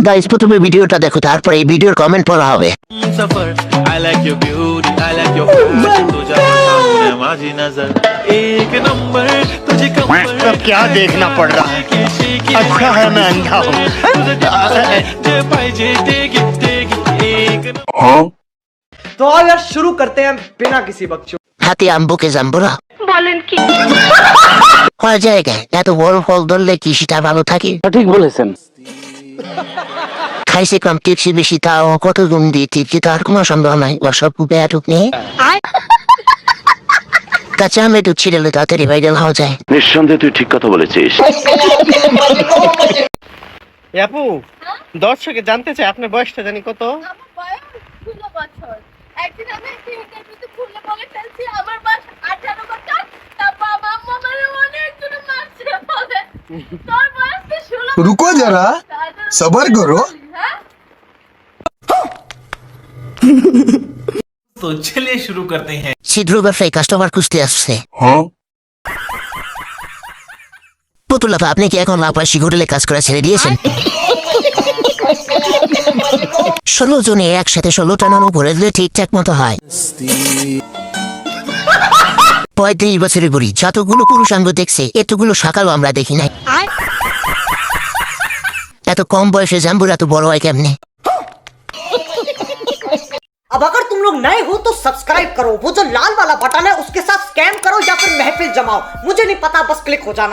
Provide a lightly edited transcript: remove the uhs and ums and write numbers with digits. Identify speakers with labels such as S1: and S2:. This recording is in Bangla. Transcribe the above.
S1: গাইস প্রথমে ভিডিওটা দেখো, তারপরে এই ভিডিওর কমেন্ট পড়া হবে।
S2: सफर I like your beauty I like your fashion तुझा पठान माझी नजर एक नंबर तुझे कमर
S3: तो क्या देखना पड़ रहा है? अच्छा है मैं अंधा हूँ।
S2: जे पाहिजे ते घेते एक
S4: तो आओ यार शुरू करते हैं बिना किसी बकचोद।
S1: হাতে আম্বুকে জাম্বুরা বলেন কি হয় জায়গায় এত বড় ফল ধরলে কি সেটা ভালো থাকে?
S3: ঠিক বলেছেন।
S1: খাইছে কম টিপসি বেশি, তাও কত গুণ দিয়ে টিপসি, তার কোনো সন্দেহ নাই সব বেয়াটুক নিয়ে কাঁচা আমি একটু ছিড়েলে তাড়াতাড়ি ভাইরাল হওয়া যায়।
S5: নিঃসন্দেহে তুই ঠিক কথা বলেছিস।
S3: আপু দর্শকে জানতে চাই আপনার বয়সটা জানি কত?
S6: আমার বয়স 16 বছর। একদিন আমি একটা ইন্টারভিউতে খুলে বলে ফেলছি আমার বয়স 18 বছর। তার বাবা আম্মা আমারে অনেক জোরে মারছে বলে তোর বয়স তো 16।
S7: रुको जरा सबर करो।
S6: হ্যাঁ
S2: तो चलिए शुरू करते हैं।
S1: ছিদ্র ব্যবসায়ী কাস্টমার খুঁজতে আসছে। পুতুলাপা আপনি কি এখন লাপাশি হোটেলে কাজ করা ছেড়ে দিয়েছেন? 16 জনে একসাথে 16টা নাম উপরে দিলে ঠিকঠাক মতো হয়। 35 বছরের বুড়ি যতগুলো পুরুষাঙ্গ দেখছে এতগুলো সকালও আমরা দেখি নাই। এত কম বয়সে জাম্বুরা তো বড় হয় কেমনে?
S4: अब अगर तुम लोग नए हो तो सब्सक्राइब करो, वो जो लाल वाला बटन है उसके साथ स्कैम करो या फिर महफिल जमाओ, मुझे नहीं पता, बस क्लिक हो जाना।